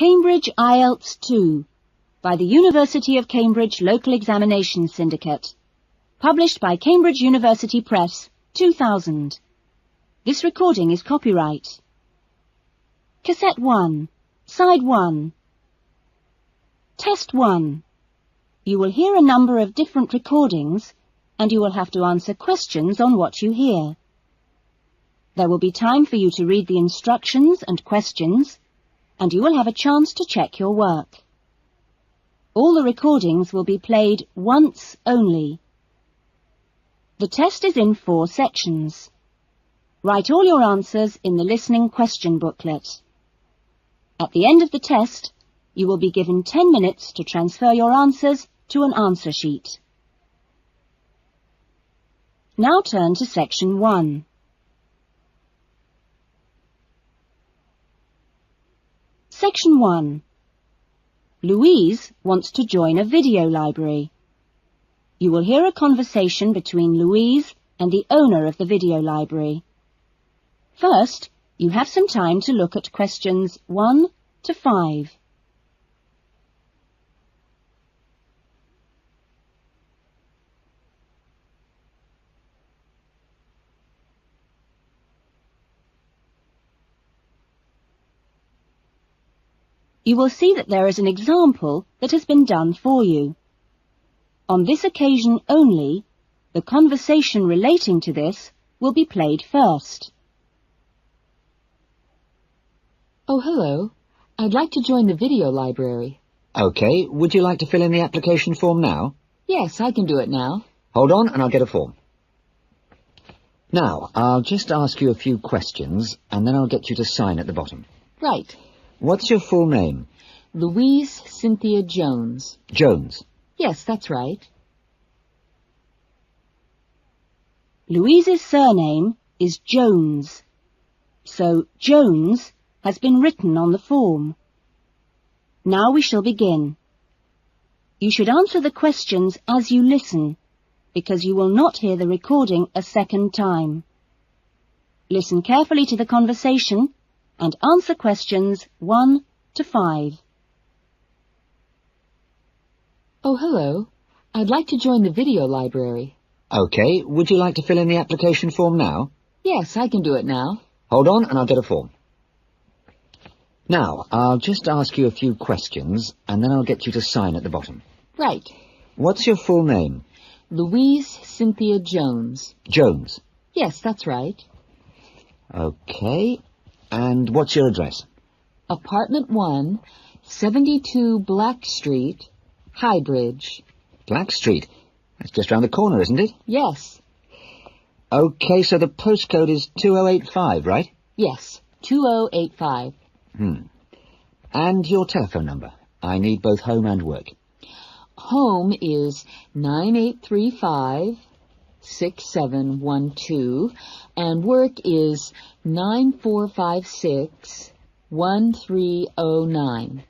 Cambridge IELTS 2 by the University of Cambridge Local Examination Syndicate. Published by Cambridge University Press, 2000. This recording is copyright. Cassette 1, Side 1. Test 1. You will hear a number of different recordings and you will have to answer questions on what you hear. There will be time for you to read the instructions and questions, and you will have a chance to check your work. All the recordings will be played once only. The test is in 4 sections. Write all your answers in the listening question booklet. At the end of the test, you will be given 10 minutes to transfer your answers to an answer sheet. Now turn to section 1. Section 1. Louise wants to join a video library. You will hear a conversation between Louise and the owner of the video library. First, you have some time to look at questions 1 to 5. You will see that there is an example that has been done for you. On this occasion only, the conversation relating to this will be played first. Oh, hello. I'd like to join the video library. OK, would you like to fill in the application form now? Yes, I can do it now. Hold on and I'll get a form. Now, I'll just ask you a few questions and then I'll get you to sign at the bottom. Right. What's your full name? Louise Cynthia Jones. Jones. Yes, that's right. Louise's surname is Jones, so Jones has been written on the form. Now we shall begin. You should answer the questions as you listen, because you will not hear the recording a second time. Listen carefully to the conversation and answer questions 1 to 5. Oh, hello. I'd like to join the video library. OK, would you like to fill in the application form now? Yes, I can do it now. Hold on and I'll get a form. Now, I'll just ask you a few questions and then I'll get you to sign at the bottom. Right. What's your full name? Louise Cynthia Jones. Jones. Yes, that's right. OK. And what's your address? Apartment 1, 72 Black Street, Highbridge. Black Street? That's just round the corner, isn't it? Yes. OK, so the postcode is 2085, right? Yes, 2085. And your telephone number? I need both home and work. Home is 9835-6712, and work is 9456-1309.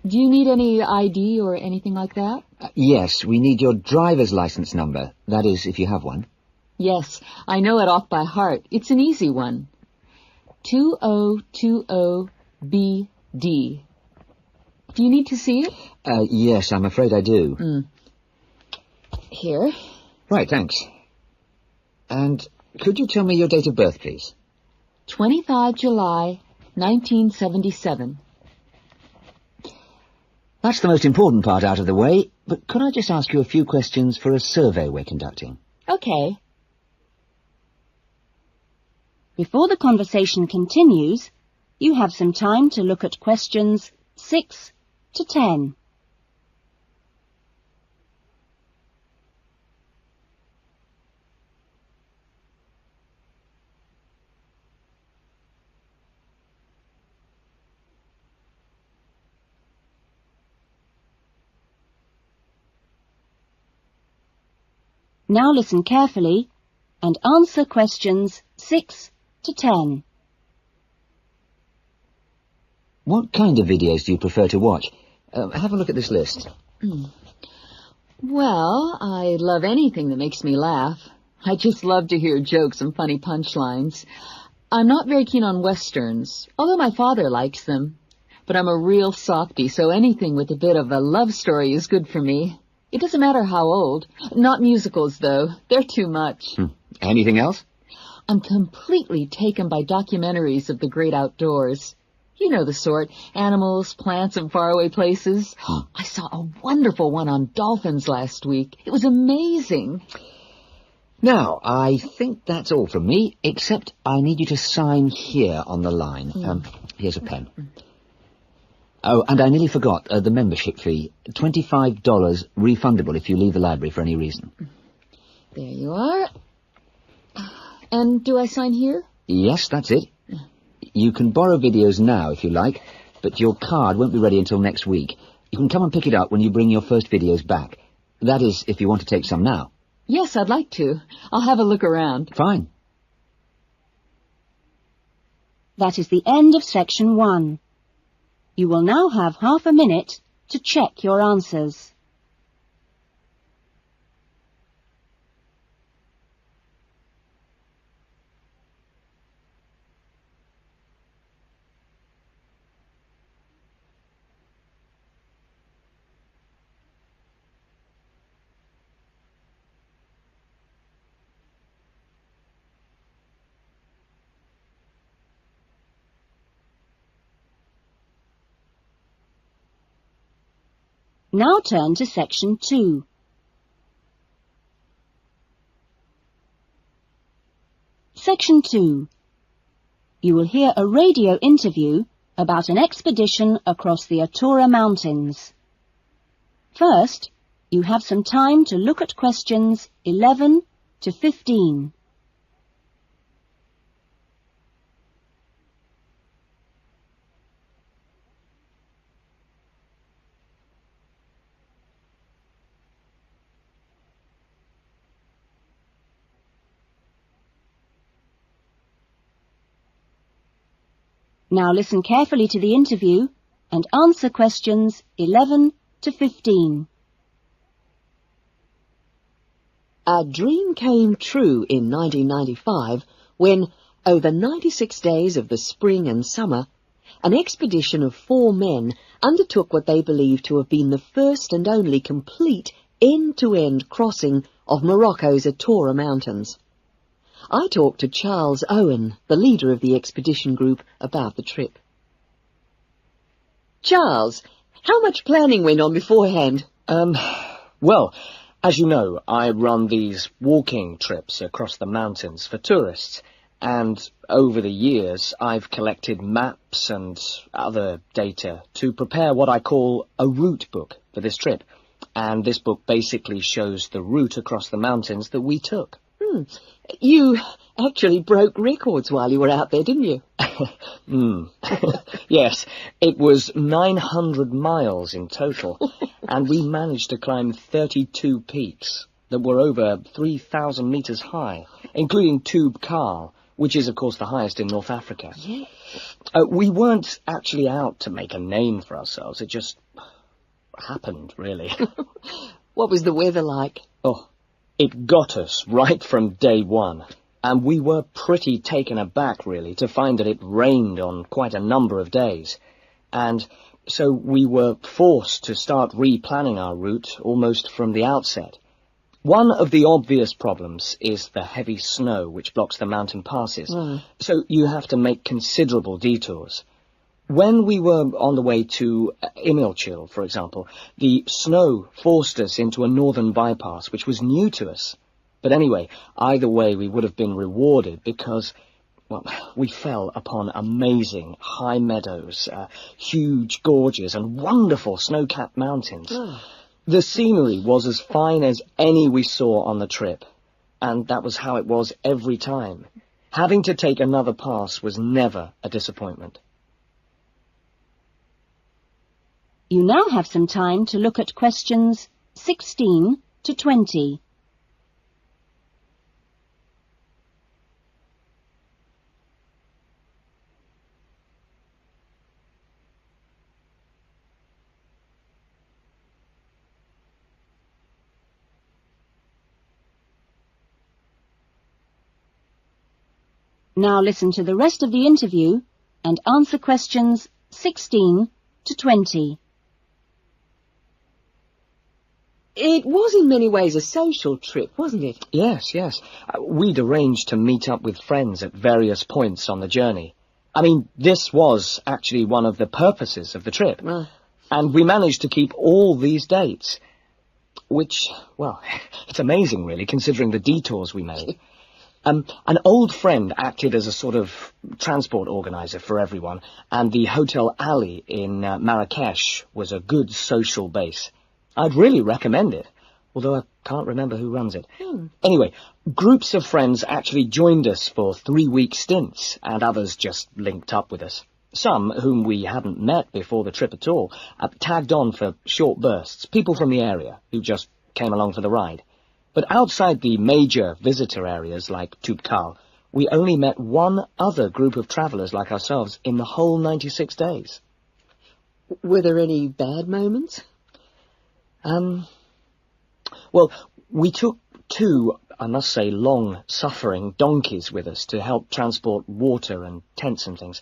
Do you need any ID or anything like that? Yes, we need your driver's license number. That is, if you have one. Yes, I know it off by heart. It's an easy one. 2020BD. Do you need to see it? Yes, I'm afraid I do. Here. Right, thanks. And could you tell me your date of birth, please? 25 July, 1977. That's the most important part out of the way, but could I just ask you a few questions for a survey we're conducting? Okay. Before the conversation continues, you have some time to look at questions 6 to 10. Now listen carefully and answer questions 6 to 10. What kind of videos do you prefer to watch? Have a look at this list. Well, I love anything that makes me laugh. I just love to hear jokes and funny punchlines. I'm not very keen on westerns, although my father likes them. but I'm a real softie, so anything with a bit of a love story is good for me. It doesn't matter how old. Not musicals, though. They're too much. Anything else? I'm completely taken by documentaries of the great outdoors. You know the sort. Animals, plants, and faraway places. I saw a wonderful one on dolphins last week. It was amazing. Now, I think that's all from me, except I need you to sign here on the line. Here's a pen. Oh, and I nearly forgot the membership fee. $25 refundable if you leave the library for any reason. There you are. And do I sign here? Yes, that's it. You can borrow videos now if you like, but your card won't be ready until next week. You can come and pick it up when you bring your first videos back. That is, if you want to take some now. Yes, I'd like to. I'll have a look around. Fine. That is the end of section 1. You will now have half a minute to check your answers. Now turn to section 2. Section 2. You will hear a radio interview about an expedition across the Atura Mountains. First, you have some time to look at questions 11 to 15. Now listen carefully to the interview and answer questions 11 to 15. A dream came true in 1995 when, over 96 days of the spring and summer, an expedition of 4 men undertook what they believed to have been the first and only complete end-to-end crossing of Morocco's Atura Mountains. I talked to Charles Owen, the leader of the expedition group, about the trip. Charles, how much planning went on beforehand? Well, as you know, I run these walking trips across the mountains for tourists, and over the years I've collected maps and other data to prepare what I call a route book for this trip. And this book basically shows the route across the mountains that we took. You actually broke records while you were out there, didn't you? Yes, it was 900 miles in total, and we managed to climb 32 peaks that were over 3,000 meters high, including Tube Karl, which is, of course, the highest in North Africa. Yeah. We weren't actually out to make a name for ourselves. It just happened, really. What was the weather like? Oh, it got us right from day one, and we were pretty taken aback, really, to find that it rained on quite a number of days. And so we were forced to start replanning our route almost from the outset. One of the obvious problems is the heavy snow which blocks the mountain passes, so you have to make considerable detours. When we were on the way to Imilchil, for example, the snow forced us into a northern bypass, which was new to us. But anyway, either way we would have been rewarded because, well, we fell upon amazing high meadows, huge gorges and wonderful snow-capped mountains. The scenery was as fine as any we saw on the trip, and that was how it was every time. Having to take another pass was never a disappointment. You now have some time to look at questions 16 to 20. Now listen to the rest of the interview and answer questions 16 to 20. It was in many ways a social trip, wasn't it? Yes, yes. We'd arranged to meet up with friends at various points on the journey. I mean, this was actually one of the purposes of the trip. And we managed to keep all these dates. Which, well, it's amazing, really, considering the detours we made. An old friend acted as a sort of transport organizer for everyone, and the Hotel Ali in Marrakesh was a good social base. I'd really recommend it, although I can't remember who runs it. Anyway, groups of friends actually joined us for 3-week stints, and others just linked up with us. Some, whom we hadn't met before the trip at all, tagged on for short bursts, people from the area who just came along for the ride. But outside the major visitor areas like Toubkal, we only met one other group of travellers like ourselves in the whole 96 days. Were there any bad moments? Well, we took 2, I must say, long-suffering donkeys with us to help transport water and tents and things.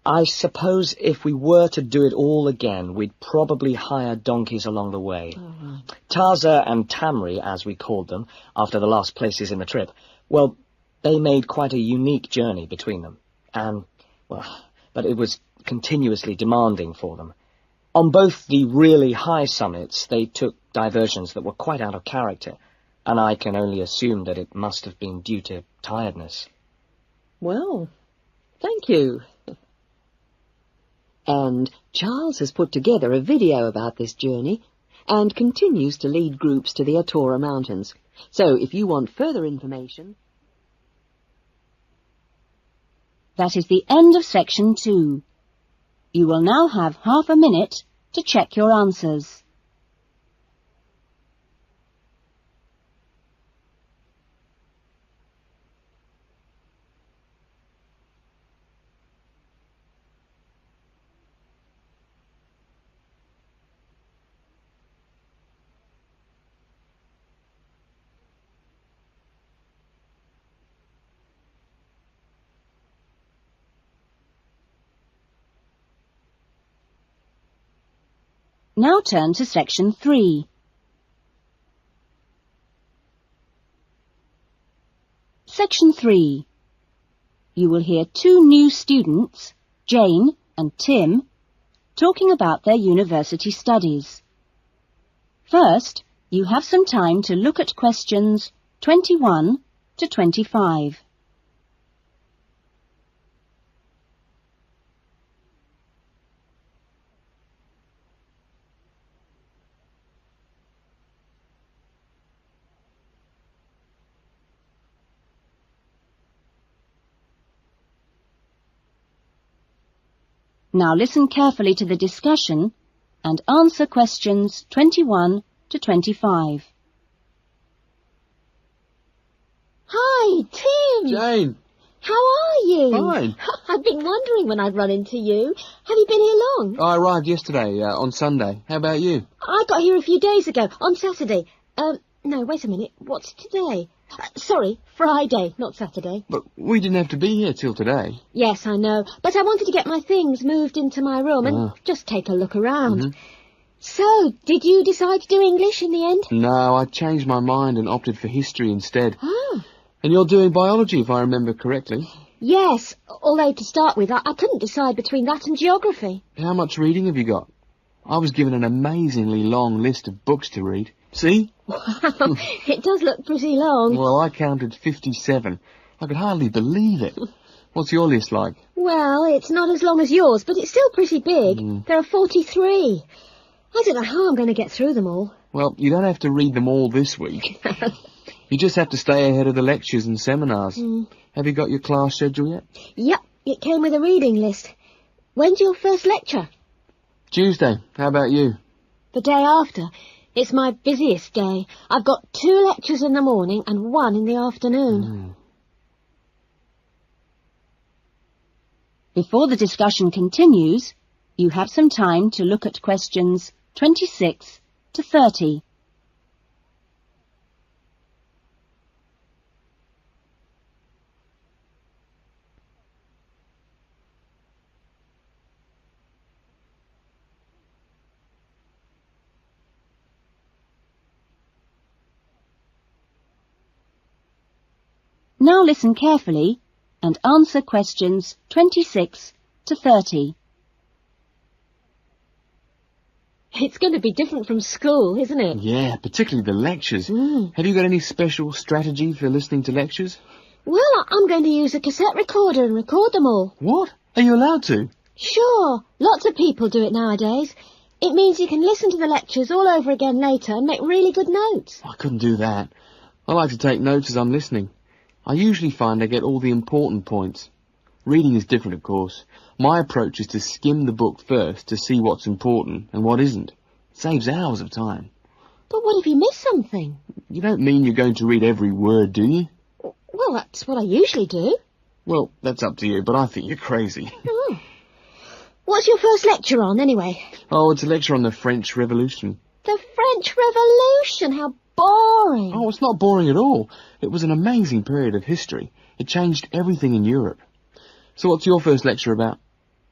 I suppose if we were to do it all again, we'd probably hire donkeys along the way. Taza and Tamri, as we called them, after the last places in the trip, well, they made quite a unique journey between them. But it was continuously demanding for them. On both the really high summits, they took diversions that were quite out of character, and I can only assume that it must have been due to tiredness. Well, thank you. And Charles has put together a video about this journey and continues to lead groups to the Atora Mountains. So if you want further information... That is the end of section 2. You will now have half a minute to check your answers. Now turn to section 3. Section 3. You will hear 2 new students, Jane and Tim, talking about their university studies. First, you have some time to look at questions 21 to 25. Now listen carefully to the discussion and answer questions 21 to 25. Hi, Tim. Jane. How are you? Fine. I've been wondering when I'd run into you. Have you been here long? I arrived yesterday, on Sunday. How about you? I got here a few days ago, on Saturday. No, wait a minute. What's today? Sorry, Friday, not Saturday. But we didn't have to be here till today. Yes, I know. But I wanted to get my things moved into my room and just take a look around. So, did you decide to do English in the end? No, I changed my mind and opted for history instead. Oh. And you're doing biology, if I remember correctly. Yes, although to start with, I couldn't decide between that and geography. How much reading have you got? I was given an amazingly long list of books to read. See? Wow, it does look pretty long. Well, I counted 57. I could hardly believe it. What's your list like? Well, it's not as long as yours, but it's still pretty big. There are 43. I don't know how I'm going to get through them all. Well, you don't have to read them all this week. You just have to stay ahead of the lectures and seminars. Have you got your class schedule yet? Yep, it came with a reading list. When's your first lecture? Tuesday. How about you? The day after. It's my busiest day. I've got 2 lectures in the morning and 1 in the afternoon. Before the discussion continues, you have some time to look at questions 26 to 30. Now listen carefully and answer questions 26 to 30. It's going to be different from school, isn't it? Yeah, particularly the lectures. Have you got any special strategy for listening to lectures? Well, I'm going to use a cassette recorder and record them all. What? Are you allowed to? Sure, lots of people do it nowadays. It means you can listen to the lectures all over again later and make really good notes. I couldn't do that. I like to take notes as I'm listening. I usually find I get all the important points. Reading is different, of course. My approach is to skim the book first to see what's important and what isn't. It saves hours of time. But what if you miss something? You don't mean you're going to read every word, do you? Well, that's what I usually do. Well, that's up to you, but I think you're crazy. Oh. What's your first lecture on, anyway? Oh, it's a lecture on the French Revolution. The French Revolution, how boring. Oh, it's not boring at all. It was an amazing period of history. It changed everything in Europe. So what's your first lecture about?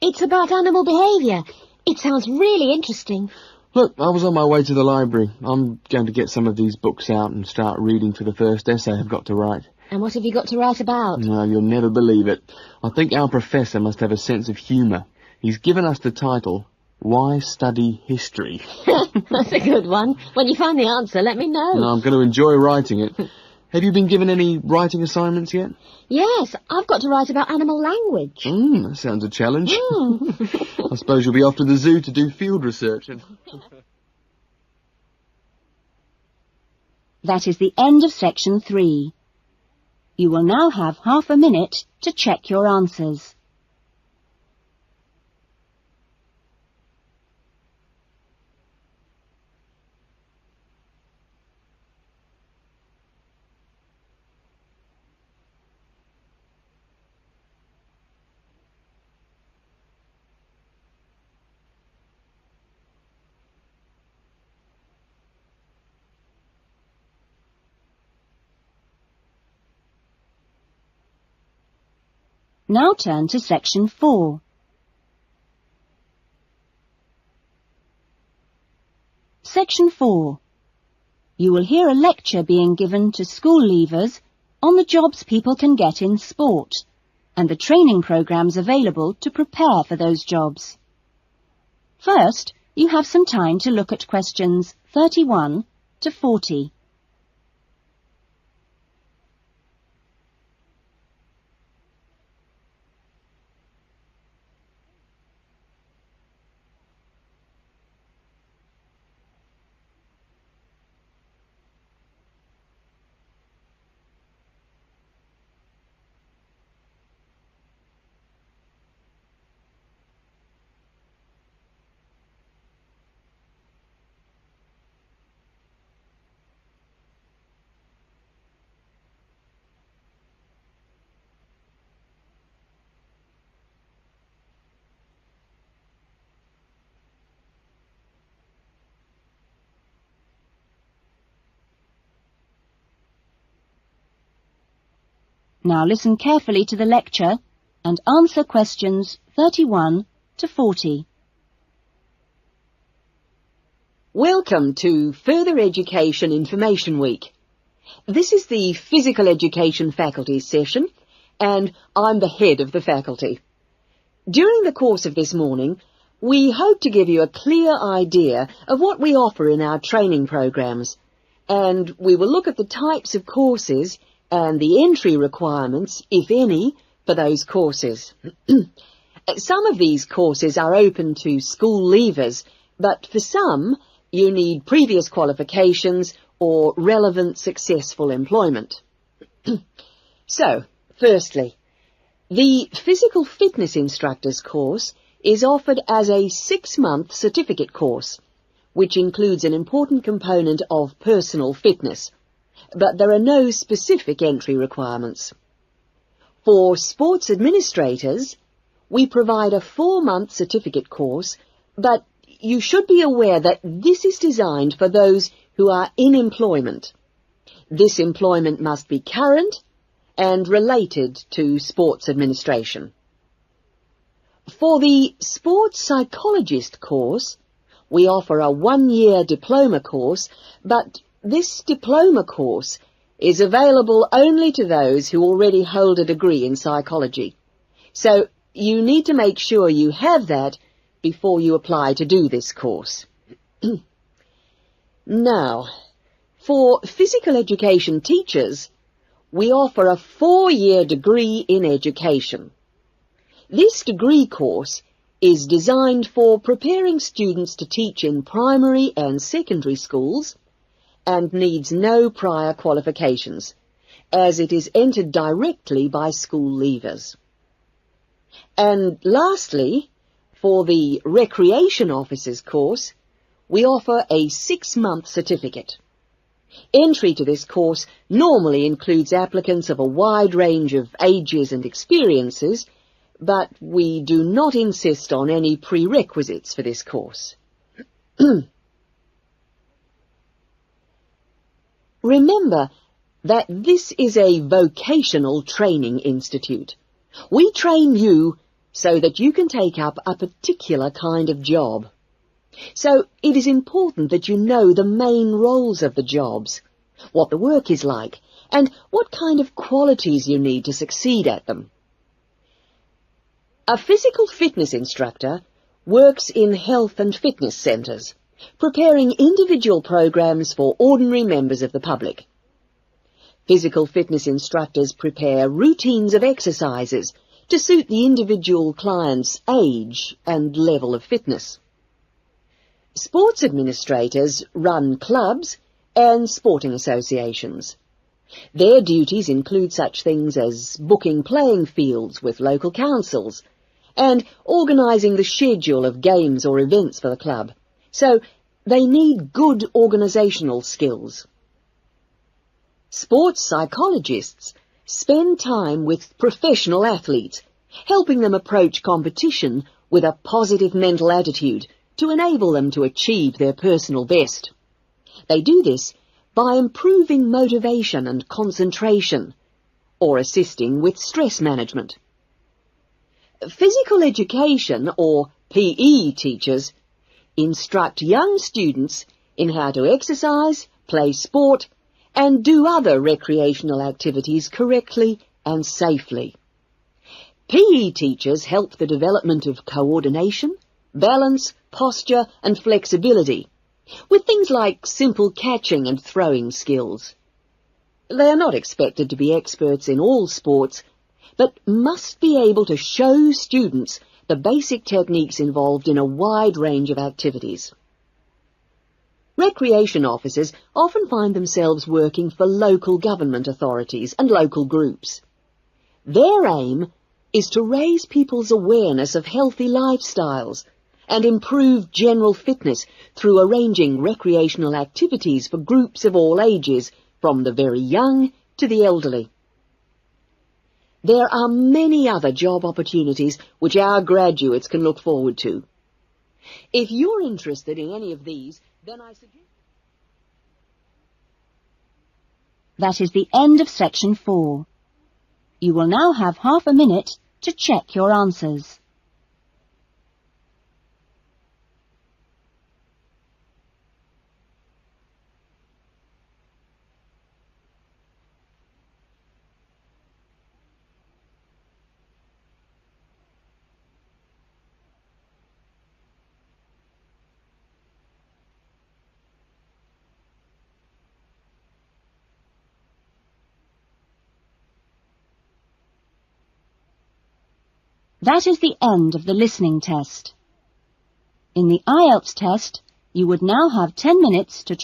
It's about animal behaviour. It sounds really interesting. Look, I was on my way to the library. I'm going to get some of these books out and start reading for the first essay I've got to write. And what have you got to write about? No, you'll never believe it. I think our professor must have a sense of humour. He's given us the title, Why Study History? That's a good one. When you find the answer, let me know. No, I'm going to enjoy writing it. Have you been given any writing assignments yet? Yes, I've got to write about animal language. That sounds a challenge. I suppose you'll be off to the zoo to do field research. That is the end of section 3. You will now have half a minute to check your answers. Now turn to section 4. Section 4. You will hear a lecture being given to school leavers on the jobs people can get in sport and the training programs available to prepare for those jobs. First, you have some time to look at questions 31 to 40. Now listen carefully to the lecture and answer questions 31 to 40. Welcome to Further Education Information Week. This is the Physical Education Faculty session, and I'm the head of the faculty. During the course of this morning, we hope to give you a clear idea of what we offer in our training programs, and we will look at the types of courses and the entry requirements, if any, for those courses. Some of these courses are open to school leavers, but for some, you need previous qualifications or relevant successful employment. So, firstly, the Physical Fitness Instructors course is offered as a 6-month certificate course, which includes an important component of personal fitness, but there are no specific entry requirements. For sports administrators, we provide a 4-month certificate course, but you should be aware that this is designed for those who are in employment. This employment must be current and related to sports administration. For the sports psychologist course, we offer a 1-year diploma course, but this diploma course is available only to those who already hold a degree in psychology. So you need to make sure you have that before you apply to do this course. Now, for physical education teachers, we offer a 4-year degree in education. This degree course is designed for preparing students to teach in primary and secondary schools and needs no prior qualifications, as it is entered directly by school leavers. And lastly, for the recreation officers course, we offer a 6-month certificate. Entry to this course normally includes applicants of a wide range of ages and experiences, but we do not insist on any prerequisites for this course. Remember that this is a vocational training institute. We train you so that you can take up a particular kind of job. So it is important that you know the main roles of the jobs, what the work is like, and what kind of qualities you need to succeed at them. A physical fitness instructor works in health and fitness centres, preparing individual programs for ordinary members of the public. Physical fitness instructors prepare routines of exercises to suit the individual client's age and level of fitness. Sports administrators run clubs and sporting associations. Their duties include such things as booking playing fields with local councils and organising the schedule of games or events for the club. So they need good organisational skills. Sports psychologists spend time with professional athletes, helping them approach competition with a positive mental attitude to enable them to achieve their personal best. They do this by improving motivation and concentration, or assisting with stress management. Physical education, or PE teachers, instruct young students in how to exercise, play sport, and do other recreational activities correctly and safely. PE teachers help the development of coordination, balance, posture and flexibility, with things like simple catching and throwing skills. They are not expected to be experts in all sports, but must be able to show students the basic techniques involved in a wide range of activities. Recreation officers often find themselves working for local government authorities and local groups. Their aim is to raise people's awareness of healthy lifestyles and improve general fitness through arranging recreational activities for groups of all ages, from the very young to the elderly. There are many other job opportunities which our graduates can look forward to. If you're interested in any of these, then I suggest... That is the end of section 4. You will now have half a minute to check your answers. That is the end of the listening test. In the IELTS test, you would now have 10 minutes to